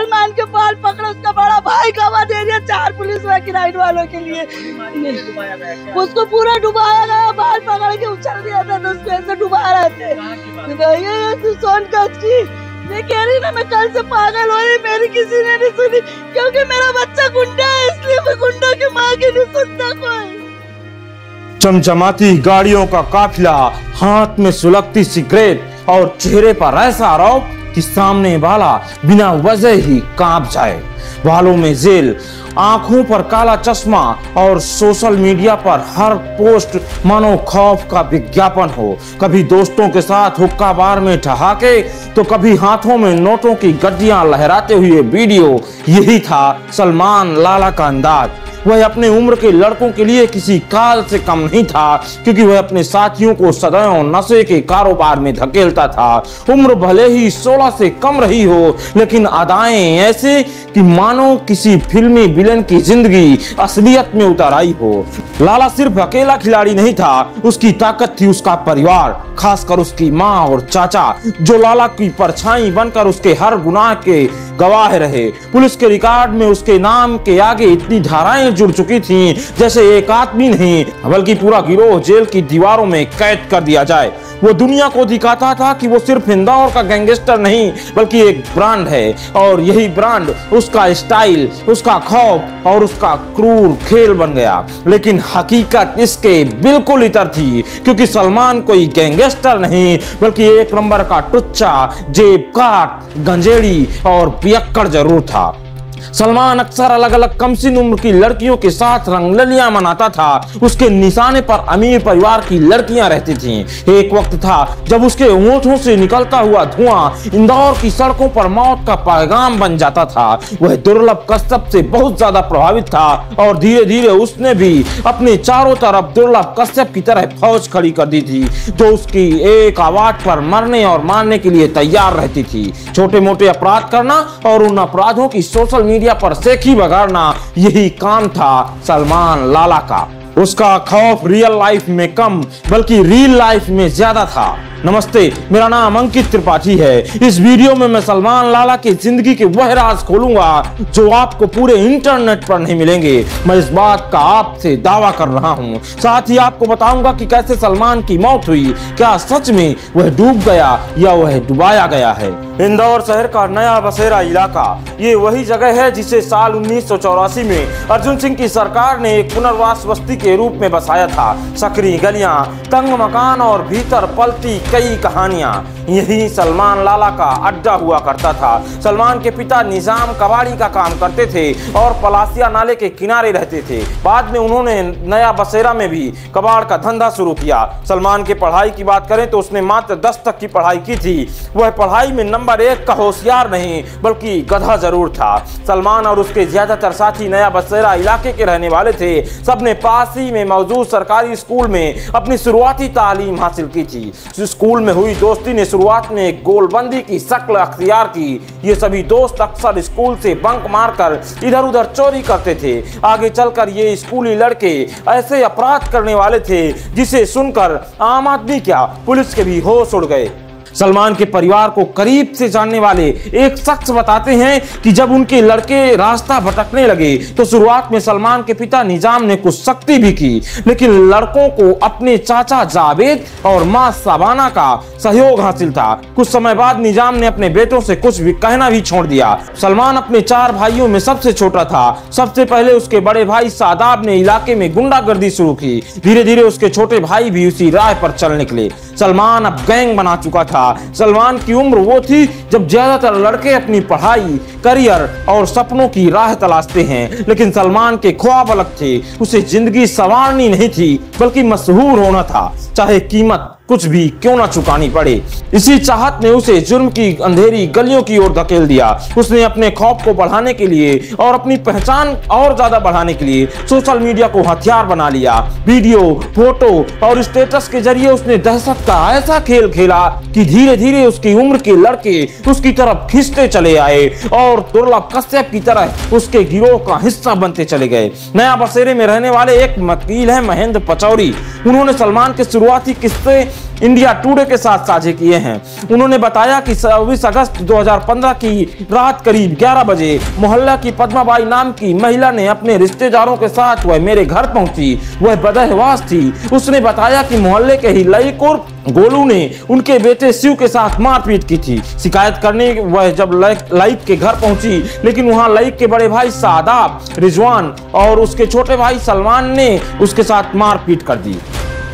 सलमान के बाल पकड़े, उसका बड़ा भाई गवाह दे दिया 4 पुलिस वकील वालों के लिए। उसको पूरा डुबाया गया, बाल पकड़ के उछल दिया था, तो उसको ऐसे डुबा रहे थे। सोनकच की मैं कह रही ना, मैं कल से पागल हो रही, मेरी किसी ने नहीं सुनी, क्योंकि मेरा बच्चा गुंडा है, इसलिए मैं गुंडा की माँ की नहीं सुनता कोई। चमचमाती गाड़ियों का काफिला, हाथ में सुलगती सिगरेट और चेहरे पर ऐसा आरोप कि सामने वाला बिना वजह ही कांप जाए। बालों में जेल, आंखों पर काला चश्मा और सोशल मीडिया पर हर पोस्ट मानो खौफ का विज्ञापन हो। कभी दोस्तों के साथ हुक्का बार में ठहाके, तो कभी हाथों में नोटों की गड्डियां लहराते हुए वीडियो। यही था सलमान लाला का अंदाज। वह अपने उम्र के लड़कों के लिए किसी काल से कम नहीं था, क्योंकि वह अपने साथियों को सदैव नशे के कारोबार में धकेलता था। उम्र भले ही 16 से कम रही हो, लेकिन अदाएं ऐसे कि मानो किसी फिल्मी विलेन की जिंदगी असलियत में उतर आई हो। लाला सिर्फ अकेला खिलाड़ी नहीं था, उसकी ताकत थी उसका परिवार, खासकर उसकी माँ और चाचा, जो लाला की परछाई बनकर उसके हर गुनाह के गवाह रहे। पुलिस के रिकॉर्ड में उसके नाम के आगे इतनी धाराएं जुड़ चुकी थीं, जैसे एक आदमी नहीं बल्कि पूरा गिरोह जेल की दीवारों में कैद कर दिया जाए। वो दुनिया को दिखाता था कि वो सिर्फ इंदौर का गैंगस्टर नहीं, बल्कि एक ब्रांड है, और यही ब्रांड उसका स्टाइल, उसका खौफ और उसका क्रूर खेल बन गया। लेकिन हकीकत इसके बिल्कुल इतर थी, क्योंकि सलमान कोई गैंगस्टर नहीं, बल्कि एक नंबर का टुच्चा, जेब काट, गंजेड़ी और पियक्कड़ जरूर था। सलमान अक्सर अलग अलग कमसिन उम्र की लड़कियों के साथ रंगरलियां मनाता था। उसके निशाने पर अमीर परिवार की लड़कियां रहती थीं। एक वक्त था जब उसके होठों से निकलता हुआ धुआं इंदौर की सड़कों पर मौत का पैगाम बन जाता था। वह दुर्लभ कश्यप से बहुत ज्यादा प्रभावित था, और धीरे धीरे उसने भी अपने चारों तरफ दुर्लभ कश्यप की तरह फौज खड़ी कर दी थी, जो उसकी एक आवाज पर मरने और मारने के लिए तैयार रहती थी। छोटे मोटे अपराध करना और उन अपराधों की सोशल मीडिया पर सेखी बगाड़ना, यही काम था सलमान लाला का। उसका खौफ रियल लाइफ में कम बल्कि रियल लाइफ में ज्यादा था। नमस्ते, मेरा नाम अंकित त्रिपाठी है। इस वीडियो में मैं सलमान लाला की जिंदगी के वह राज खोलूंगा जो आपको पूरे इंटरनेट पर नहीं मिलेंगे। मैं इस बात का आपसे दावा कर रहा हूं। साथ ही आपको बताऊंगा कि कैसे सलमान की मौत हुई, क्या सच में वह डूब गया या वह डुबाया गया है। इंदौर शहर का नया बसेरा इलाका, ये वही जगह है जिसे साल 1984 में अर्जुन सिंह की सरकार ने एक पुनर्वास बस्ती के रूप में बसाया था। सकरी गलियां, तंग मकान और भीतर पलती कई कहानियां। यही सलमान लाला का अड्डा हुआ करता था। सलमान के पिता निजाम कबाड़ी का काम करते थे और पलासिया नाले के किनारे रहते थे। बाद में उन्होंने नया बसेरा में भी कबाड़ का धंधा शुरू किया। सलमान के पढ़ाई की बात करें तो उसने मात्र 10 तक की पढ़ाई की थी। वह पढ़ाई में नंबर 1 का होशियार नहीं बल्कि गधा जरूर था। सलमान और उसके ज्यादातर साथी नया बसेरा इलाके के रहने वाले थे। सबने पास ही में मौजूद सरकारी स्कूल में अपनी शुरुआती तालीम हासिल की थी। स्कूल में हुई दोस्ती ने शुरुआत में एक गोलबंदी की शक्ल अख्तियार की। ये सभी दोस्त अक्सर स्कूल से बंक मारकर इधर उधर चोरी करते थे। आगे चलकर ये स्कूली लड़के ऐसे अपराध करने वाले थे जिसे सुनकर आम आदमी क्या, पुलिस के भी होश उड़ गए। सलमान के परिवार को करीब से जानने वाले एक शख्स बताते हैं कि जब उनके लड़के रास्ता भटकने लगे तो शुरुआत में सलमान के पिता निजाम ने कुछ सख्ती भी की, लेकिन लड़कों को अपने चाचा जावेद और मां सबाना का सहयोग हासिल था। कुछ समय बाद निजाम ने अपने बेटों से कुछ भी कहना भी छोड़ दिया। सलमान अपने 4 भाइयों में सबसे छोटा था। सबसे पहले उसके बड़े भाई सादाब ने इलाके में गुंडागर्दी शुरू की। धीरे धीरे उसके छोटे भाई भी उसी राह पर चल निकले। सलमान अब गैंग बना चुका था। सलमान की उम्र वो थी जब ज्यादातर लड़के अपनी पढ़ाई, करियर और सपनों की राह तलाशते हैं, लेकिन सलमान के ख्वाब अलग थे। उसे जिंदगी संवारनी नहीं थी बल्कि मशहूर होना था, चाहे कीमत कुछ भी क्यों ना चुकानी पड़े। इसी चाहत ने उसे जुर्म की अंधेरी गलियों की ओर धकेल दिया। उसने अपने खौफ को बढ़ाने के लिए और अपनी पहचान और ज्यादा बढ़ाने के लिए सोशल मीडिया को हथियार बना लिया। वीडियो, फोटो और स्टेटस के जरिए उसने दहशत का ऐसा खेल खेला कि धीरे धीरे उसकी उम्र के लड़के उसकी तरफ खिंचते चले आए और दुर्लभ कश्यप की तरह उसके गिरोह का हिस्सा बनते चले गए। नया बसेरे में रहने वाले एक वकील है महेंद्र पचौरी। उन्होंने सलमान के शुरुआती किस्से इंडिया टुडे के साथ साझे किए हैं। उन्होंने बताया कि 24 अगस्त 2015 की रात करीब 11 बजे मोहल्ला की पद्माबाई नाम की महिला ने अपने रिश्तेदारों के साथ वह मेरे घर पहुंची। वह बदहवास थी। उसने बताया कि मोहल्ले के ही लईक और गोलू ने उनके बेटे शिव के साथ मारपीट की थी। शिकायत करने वह जब लईक के घर पहुंची, लेकिन वहां लईक के बड़े भाई सादाब, रिजवान और उसके छोटे भाई सलमान ने उसके साथ मारपीट कर दी।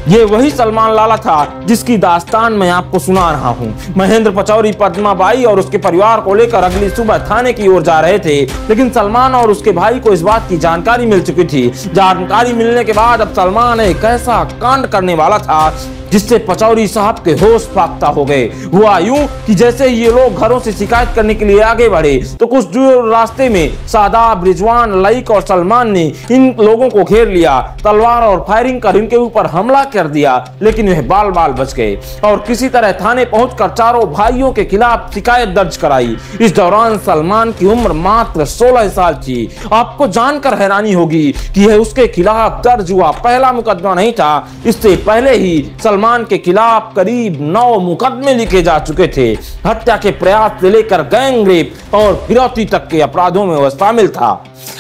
ये वही सलमान लाला था जिसकी दास्तान मैं आपको सुना रहा हूँ। महेंद्र पचौरी पद्माबाई और उसके परिवार को लेकर अगली सुबह थाने की ओर जा रहे थे, लेकिन सलमान और उसके भाई को इस बात की जानकारी मिल चुकी थी। जानकारी मिलने के बाद अब सलमान एक ऐसा कांड करने वाला था जिससे पचौरी साहब के होश फाख्ता हो गए। हुआ यूं कि जैसे ही ये लोग घरों से शिकायत करने के लिए आगे बढ़े तो कुछ दूर रास्ते में सादाब, रिजवान, लईक और सलमान ने इन लोगों को घेर लिया, तलवार और फायरिंग कर इनके ऊपर हमला कर दिया, लेकिन वह बाल बाल बच गए और किसी तरह थाने पहुंचकर चारों भाइयों के खिलाफ शिकायत दर्ज कराई। इस दौरान सलमान की उम्र मात्र 16 साल थी। आपको जानकर हैरानी होगी कि यह उसके खिलाफ दर्ज हुआ पहला मुकदमा नहीं था। इससे पहले ही सलमान के खिलाफ करीब 9 मुकदमे लिखे जा चुके थे। हत्या के प्रयास से लेकर गैंग रेप और फिरौती तक के अपराधों में वह शामिल था।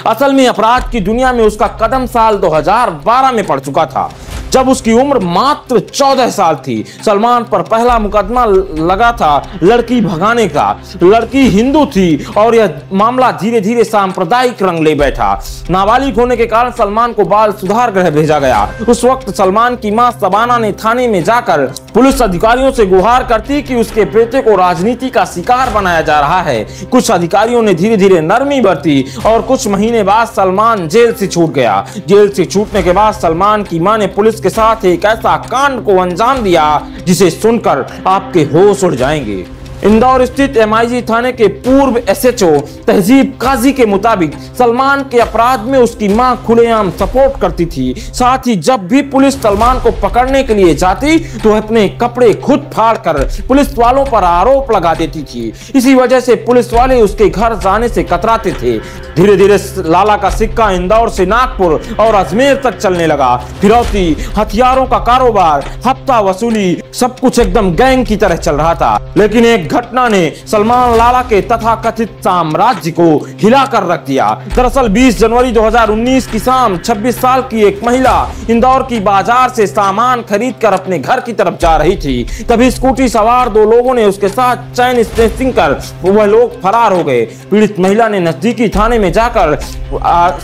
असल में अपराध की दुनिया में उसका कदम साल 2012 में पड़ चुका था, जब उसकी उम्र मात्र 14 साल थी। सलमान पर पहला मुकदमा लगा था लड़की भगाने का। लड़की हिंदू थी और यह मामला धीरे धीरे सांप्रदायिक रंग ले बैठा। नाबालिग होने के कारण सलमान को बाल सुधार गृह भेजा गया। उस वक्त सलमान की मां सबाना ने थाने में जाकर पुलिस अधिकारियों से गुहार करती कि उसके बेटे को राजनीति का शिकार बनाया जा रहा है। कुछ अधिकारियों ने धीरे धीरे नरमी बरती और कुछ महीने बाद सलमान जेल से छूट गया। जेल से छूटने के बाद सलमान की मां ने पुलिस के साथ एक ऐसा कांड को अंजाम दिया जिसे सुनकर आपके होश उड़ जाएंगे। इंदौर स्थित MIG थाने के पूर्व SHO तहजीब काजी के मुताबिक सलमान के अपराध में उसकी मां खुलेआम सपोर्ट करती थी। साथ ही जब भी पुलिस सलमान को पकड़ने के लिए जाती तो अपने कपड़े खुद फाड़कर पुलिस वालों पर आरोप लगा देती थी। इसी वजह से पुलिस वाले उसके घर जाने से कतराते थे। धीरे धीरे लाला का सिक्का इंदौर से नागपुर और अजमेर तक चलने लगा। फिरौती, हथियारों का कारोबार, हफ्ता वसूली, सब कुछ एकदम गैंग की तरह चल रहा था। लेकिन एक घटना ने सलमान लाला के तथाकथित साम्राज्य को हिलाकर रख दिया। दरअसल 20 जनवरी 2019 की शाम 26 साल की एक महिला इंदौर की बाजार से सामान खरीदकर अपने घर की तरफ जा रही थी। तभी स्कूटी सवार 2 लोगों ने उसके साथ चैन स्नैचिंग कर वह लोग फरार हो गए। पीड़ित महिला ने नजदीकी थाने में जाकर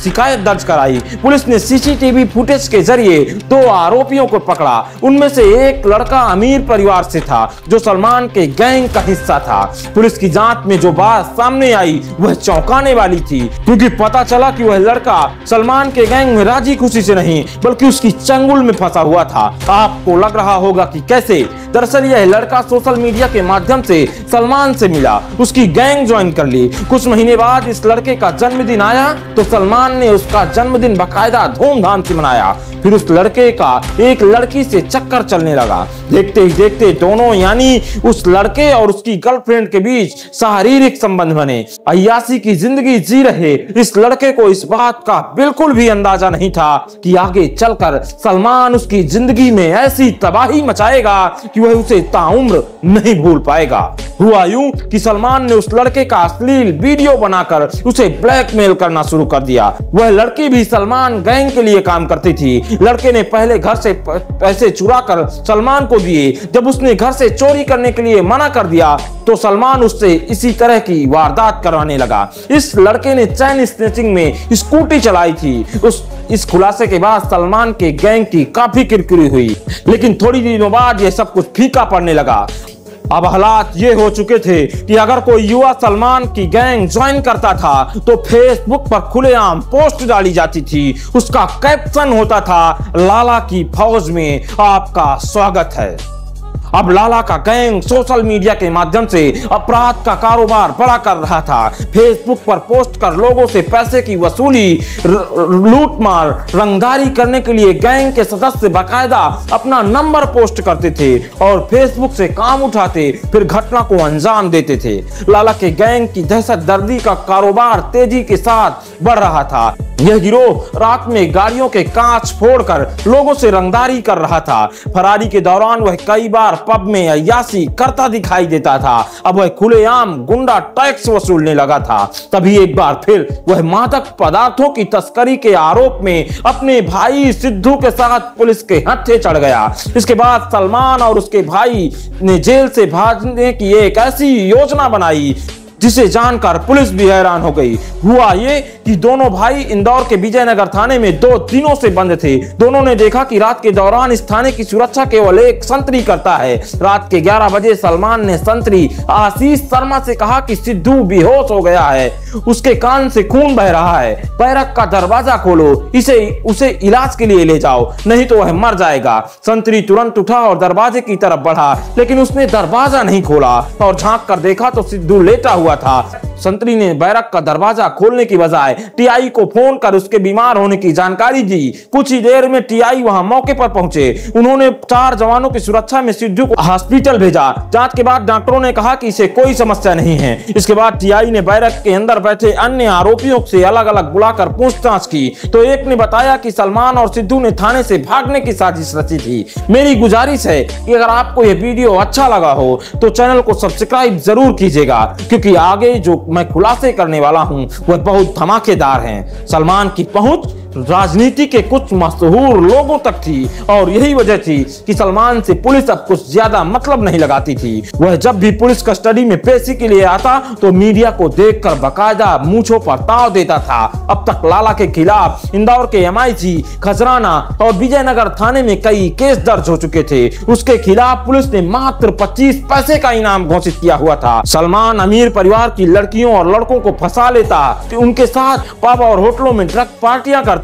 शिकायत दर्ज कराई। पुलिस ने CCTV फुटेज के जरिए 2 आरोपियों को पकड़ा। उनमें से एक लड़का अमीर परिवार से था जो सलमान के गैंग का हिस्सा था। पुलिस की जांच में जो बात सामने आई वह चौंकाने वाली थी, क्योंकि पता चला कि वह लड़का सलमान के गैंग में राजी खुशी से नहीं बल्कि उसकी चंगुल में फंसा हुआ था। आपको लग रहा होगा कि कैसे। दरअसल यह लड़का सोशल मीडिया के माध्यम से सलमान से मिला, उसकी गैंग ज्वाइन कर ली। कुछ महीने बाद इस लड़के का जन्मदिन आया तो सलमान ने उसका जन्मदिन बाकायदा धूमधाम से मनाया। फिर उस लड़के का एक लड़की से चक्कर चलने लगा। देखते ही देखते दोनों यानी उस लड़के और उसकी गर्लफ्रेंड के बीच शारीरिक संबंध बने। अय्याशी की जिंदगी जी रहे इस लड़के को इस बात का बिल्कुल भी अंदाजा नहीं था कि आगे चलकर सलमान उसकी जिंदगी में ऐसी तबाही मचाएगा कि वह उसे ताउम्र नहीं भूल पाएगा। हुआ यूं कि सलमान ने उस लड़के का अश्लील वीडियो बनाकर उसे ब्लैकमेल करना शुरू कर दिया। वह लड़की भी सलमान गैंग के लिए काम करती थी। लड़के ने पहले घर से पैसे चुरा कर सलमान को दिए। जब उसने घर से चोरी करने के लिए मना कर दिया तो सलमान उससे इसी तरह की वारदात करवाने लगा। इस लड़के ने चैन स्नैचिंग में स्कूटी चलाई थी। इस खुलासे के बाद सलमान के गैंग की काफी किरकिरी हुई, लेकिन थोड़ी दिनों बाद यह सब कुछ फीका पड़ने लगा। अब हालात ये हो चुके थे कि अगर कोई युवा सलमान की गैंग ज्वाइन करता था तो फेसबुक पर खुलेआम पोस्ट डाली जाती थी। उसका कैप्शन होता था, लाला की फौज में आपका स्वागत है। अब लाला का गैंग सोशल मीडिया के माध्यम से अपराध का कारोबार बड़ा कर रहा था। फेसबुक पर पोस्ट कर लोगों से पैसे की वसूली, लूटमार, रंगदारी करने के लिए गैंग के सदस्य बाकायदा अपना नंबर पोस्ट करते थे और फेसबुक से काम उठाते, फिर घटना को अंजाम देते थे। लाला के गैंग की दहशतगर्दी का कारोबार तेजी के साथ बढ़ रहा था। यह गिरोह रात में गाड़ियों के कांच फोड़कर लोगों से रंगदारी कर रहा था। फरारी के दौरान वह कई बार पब में अय्याशी करता दिखाई देता था। अब वह खुलेआम गुंडा टैक्स वसूलने लगा था। तभी एक बार फिर वह मादक पदार्थों की तस्करी के आरोप में अपने भाई सिद्धू के साथ पुलिस के हत्थे चढ़ गया। इसके बाद सलमान और उसके भाई ने जेल से भागने की एक ऐसी योजना बनाई जिसे जानकर पुलिस भी हैरान हो गई। हुआ ये कि दोनों भाई इंदौर के विजयनगर थाने में 2 दिनों से बंद थे। दोनों ने देखा कि रात के दौरान इस थाने की सुरक्षा केवल एक संतरी करता है। रात के 11 बजे सलमान ने संतरी आशीष शर्मा से कहा कि सिद्धू बेहोश हो गया है, उसके कान से खून बह रहा है, बैरक का दरवाजा खोलो, उसे इलाज के लिए ले जाओ, नहीं तो वह मर जाएगा। संतरी तुरंत उठा और दरवाजे की तरफ बढ़ा, लेकिन उसने दरवाजा नहीं खोला और झांक कर देखा तो सिद्धू लेटा हुआ था। संतरी ने बैरक का दरवाजा खोलने की बजाय टीआई को फोन कर उसके बीमार होने की जानकारी दी। कुछ ही देर में टीआई वहां मौके पर पहुंचे। उन्होंने 4 जवानों की सुरक्षा में सिद्धू को हॉस्पिटल भेजा। जांच के बाद डॉक्टरों ने कहा कि इसे कोई समस्या नहीं है। इसके बाद टीआई ने बैरक के अंदर बैठे अन्य आरोपियों से अलग अलग बुलाकर पूछताछ की तो एक ने बताया कि सलमान और सिद्धू ने थाने से भागने की साजिश रची थी। मेरी गुजारिश है कि अगर आपको यह वीडियो अच्छा लगा हो तो चैनल को सब्सक्राइब जरूर कीजिएगा, क्योंकि आगे जो मैं खुलासे करने वाला हूं वह बहुत धमाकेदार हैं। सलमान की पहुंच राजनीति के कुछ मशहूर लोगों तक थी और यही वजह थी कि सलमान से पुलिस अब कुछ ज्यादा मतलब नहीं लगाती थी। वह जब भी पुलिस कस्टडी में पेशी के लिए आता तो मीडिया को देखकर बाकायदा मूंछों पर ताव देता था। अब तक लाला के खिलाफ इंदौर के एमआईजी, खजराना और विजयनगर थाने में कई केस दर्ज हो चुके थे। उसके खिलाफ पुलिस ने मात्र 25 पैसे का इनाम घोषित किया हुआ था। सलमान अमीर परिवार की लड़कियों और लड़कों को फंसा लेता, उनके साथ पब और होटलों में ड्रग पार्टियां करता।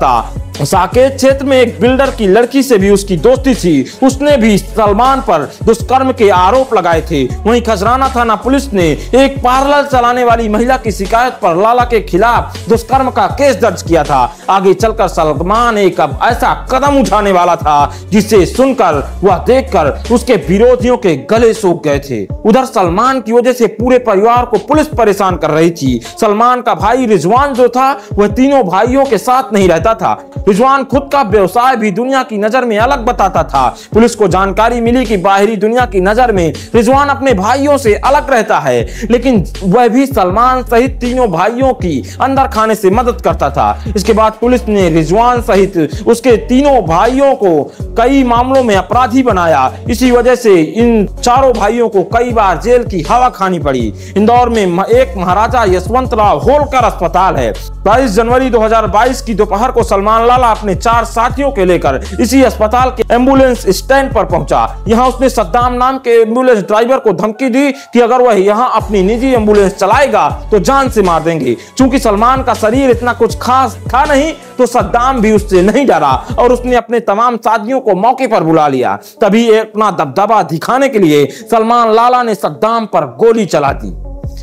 साकेत क्षेत्र में एक बिल्डर की लड़की से भी उसकी दोस्ती थी। उसने भी सलमान पर दुष्कर्म के आरोप लगाए थे। वहीं खजराना थाना पुलिस ने एक पार्लर चलाने वाली महिला की शिकायत पर लाला के खिलाफ दुष्कर्म का केस दर्ज किया था। आगे चलकर सलमान एक अब ऐसा कदम उठाने वाला था जिसे सुनकर वह देखकर उसके विरोधियों के गले सूख गए थे। उधर सलमान की वजह से पूरे परिवार को पुलिस परेशान कर रही थी। सलमान का भाई रिजवान जो था वह तीनों भाइयों के साथ नहीं रहता था। रिजवान खुद का व्यवसाय भी दुनिया की नजर में अलग बताता था। पुलिस को जानकारी मिली कि बाहरी दुनिया की नजर में रिजवान अपने भाइयों से अलग रहता है, लेकिन वह भी सलमान सहित तीनों भाइयों की अंदर खाने से मदद करता था। इसके बाद पुलिस ने रिजवान सहित उसके तीनों भाइयों को कई मामलों में अपराधी बनाया। इसी वजह से इन चारों भाइयों को कई बार जेल की हवा खानी पड़ी। इंदौर में एक महाराजा यशवंतराव होलकर अस्पताल है। 22 जनवरी 2022 की दोपहर को सलमान लाला अपने 4 साथियों के लेकर इसी अस्पताल के एम्बुलेंस स्टैंड पर पहुंचा। यहां उसने सद्दाम नाम के एम्बुलेंस ड्राइवर को धमकी दी कि अगर वह यहां अपनी निजी एम्बुलेंस चलाएगा तो जान से मार देंगे। चूंकि सलमान का शरीर इतना कुछ खास था नहीं तो सद्दाम भी उससे नहीं डरा और उसने अपने तमाम साथियों को मौके पर बुला लिया। तभी अपना दबदबा दिखाने के लिए सलमान लाला ने सद्दाम पर गोली चला दी।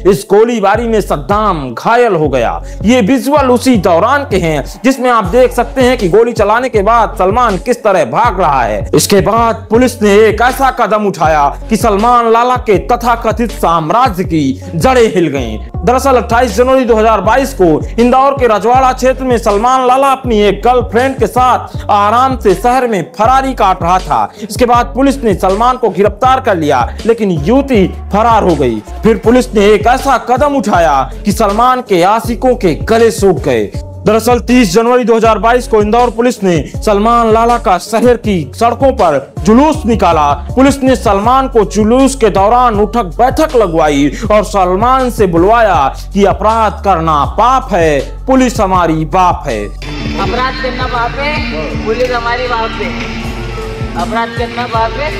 इस गोलीबारी में सद्दाम घायल हो गया। ये विजुअल उसी दौरान के हैं जिसमें आप देख सकते हैं कि गोली चलाने के बाद सलमान किस तरह भाग रहा है। इसके बाद पुलिस ने एक ऐसा कदम उठाया कि सलमान लाला के तथाकथित साम्राज्य की जड़ें हिल गईं। दरअसल 28 जनवरी 2022 को इंदौर के रजवाड़ा क्षेत्र में सलमान लाला अपनी एक गर्लफ्रेंड के साथ आराम से शहर में फरारी काट रहा था। इसके बाद पुलिस ने सलमान को गिरफ्तार कर लिया, लेकिन युवती फरार हो गई। फिर पुलिस ने एक ऐसा कदम उठाया कि सलमान के आशिकों के गले सूख गए। दरअसल 30 जनवरी 2022 को इंदौर पुलिस ने सलमान लाला का शहर की सड़कों पर जुलूस निकाला। पुलिस ने सलमान को जुलूस के दौरान उठक बैठक लगवाई और सलमान से बुलवाया कि अपराध करना पाप है, पुलिस हमारी बाप है। अपराध करना पाप है, पुलिस हमारी बाप है। अपराध करना पाप है,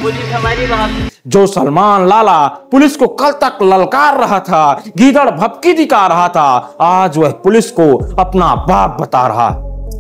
पुलिस हमारी बाप है। जो सलमान लाला पुलिस को कल तक ललकार रहा था, गीदड़ भपकी दिखा रहा था, आज वह पुलिस को अपना बाप बता रहा।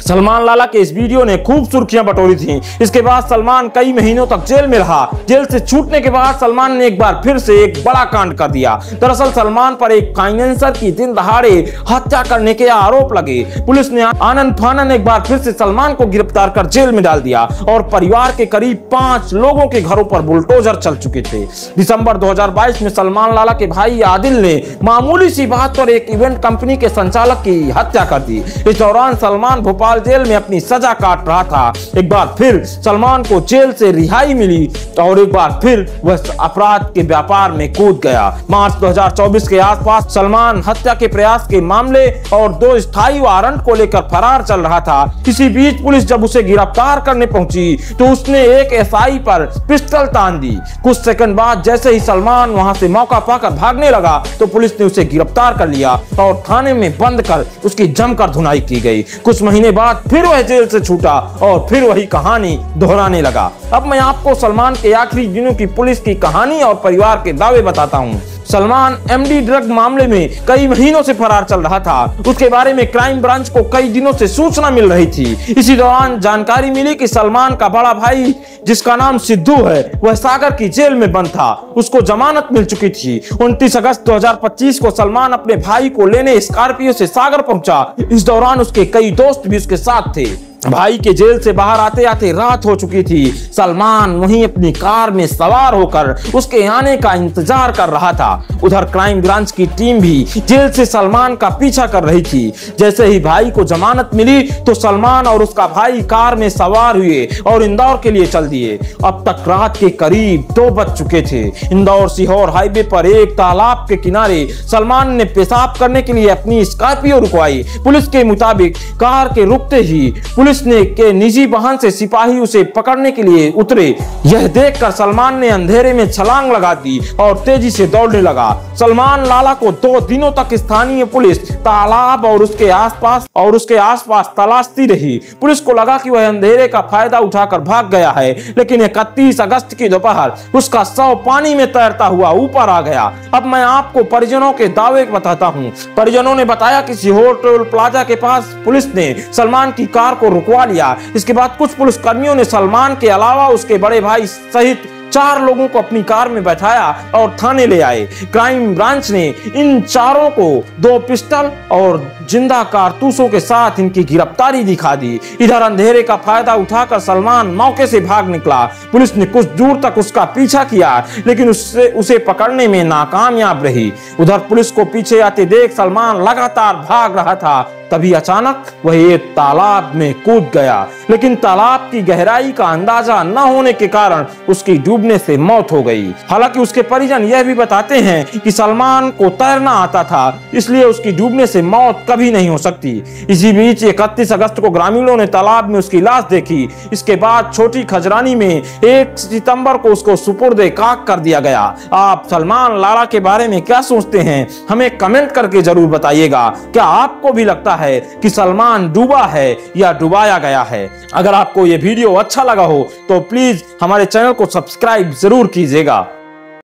सलमान लाला के इस वीडियो ने खूब सुर्खियां बटोरी थी। इसके बाद सलमान कई महीनों तक जेल में रहा। जेल से छूटने के बाद सलमान ने एक बार फिर से एक बड़ा कांड कर दिया। दरअसल सलमान पर एक फाइनेंसर की दिन दहाड़े हत्या करने के आरोप लगे। पुलिस ने आनन फानन एक बार फिर से सलमान को गिरफ्तार कर जेल में डाल दिया और परिवार के करीब 5 लोगों के घरों पर बुलडोजर चल चुके थे। दिसंबर 2022 में सलमान लाला के भाई आदिल ने मामूली सी बात पर एक इवेंट कंपनी के संचालक की हत्या कर दी। इस दौरान सलमान भोपाल जेल में अपनी सजा काट रहा था। एक बार फिर सलमान को जेल से रिहाई मिली और एक बार फिर वह अपराध के व्यापार में कूद गया। मार्च 2024 के आसपास सलमान हत्या के प्रयास के मामले और 2 स्थायी वारंट को लेकर फरार चल रहा था। इसी बीच पुलिस जब उसे गिरफ्तार करने पहुंची तो उसने एक एसआई पर पिस्टल तान दी। कुछ सेकंड बाद जैसे ही सलमान वहां से मौका पाकर भागने लगा तो पुलिस ने उसे गिरफ्तार कर लिया और थाने में बंद कर उसकी जमकर धुनाई की गई। कुछ महीने बाद फिर वह जेल से छूटा और फिर वही कहानी दोहराने लगा। अब मैं आपको सलमान के आखिरी दिनों की पुलिस की कहानी और परिवार के दावे बताता हूँ। सलमान एमडी ड्रग मामले में कई महीनों से फरार चल रहा था। उसके बारे में क्राइम ब्रांच को कई दिनों से सूचना मिल रही थी। इसी दौरान जानकारी मिली कि सलमान का बड़ा भाई जिसका नाम सिद्धू है वह सागर की जेल में बंद था। उसको जमानत मिल चुकी थी। 29 अगस्त 2025 को सलमान अपने भाई को लेने स्कॉर्पियो से सागर पहुंचा। इस दौरान उसके कई दोस्त भी उसके साथ थे। भाई के जेल से बाहर आते आते रात हो चुकी थी। सलमान वहीं अपनी कार में सवार होकर उसके आने का इंतजार कर रहा था। उधर क्राइम ब्रांच की टीम भी जेल से सलमान का पीछा कर रही थी। जैसे ही भाई को जमानत मिली तो सलमान और उसका भाई कार में सवार हुए और इंदौर के लिए चल दिए। अब तक रात के करीब 2 बज चुके थे। इंदौर सीहोर हाईवे पर एक तालाब के किनारे सलमान ने पेशाब करने के लिए अपनी स्कॉर्पियो रुकवाई। पुलिस के मुताबिक कार के रुकते ही पुलिस ने के निजी वाहन से सिपाही उसे पकड़ने के लिए उतरे। यह देखकर सलमान ने अंधेरे में छलांग लगा दी और तेजी से दौड़ने लगा। सलमान लाला को 2 दिनों तक स्थानीय पुलिस तालाब और उसके आसपास तलाशती रही। पुलिस को लगा कि वह अंधेरे का फायदा उठाकर भाग गया है, लेकिन 31 अगस्त की दोपहर उसका शव पानी में तैरता हुआ ऊपर आ गया। अब मैं आपको परिजनों के दावे बताता हूँ। परिजनों ने बताया कि सीहोर टोल प्लाजा के पास पुलिस ने सलमान की कार को रुकवा लिया। इसके बाद कुछ पुलिस कर्मियों ने सलमान के अलावा उसके बड़े भाई सहित 4 लोगों को अपनी कार में बैठाया और थाने ले आए। क्राइम ब्रांच ने इन चारों को 2 पिस्टल और जिंदा कारतूसों के साथ इनकी गिरफ्तारी दिखा दी। इधर अंधेरे का फायदा उठाकर सलमान मौके से भाग निकला। पुलिस ने कुछ दूर तक उसका पीछा किया लेकिन उसे पकड़ने में नाकामयाब रही। उधर पुलिस को पीछे आते देख सलमान लगातार भाग रहा था। तभी अचानक वह एक तालाब में कूद गया, लेकिन तालाब की गहराई का अंदाजा न होने के कारण उसकी डूबने से मौत हो गई। हालांकि उसके परिजन यह भी बताते हैं कि सलमान को तैरना आता था, इसलिए उसकी डूबने से मौत कभी नहीं हो सकती। इसी बीच 31 अगस्त को ग्रामीणों ने तालाब में उसकी लाश देखी। इसके बाद छोटी खजरानी में 1 सितंबर को उसको सुपुर्दे खाक कर दिया गया। आप सलमान लाला के बारे में क्या सोचते हैं, हमें कमेंट करके जरूर बताइएगा। क्या आपको भी लगता है कि सलमान डूबा है या डुबाया गया है? अगर आपको यह वीडियो अच्छा लगा हो तो प्लीज हमारे चैनल को सब्सक्राइब जरूर कीजिएगा।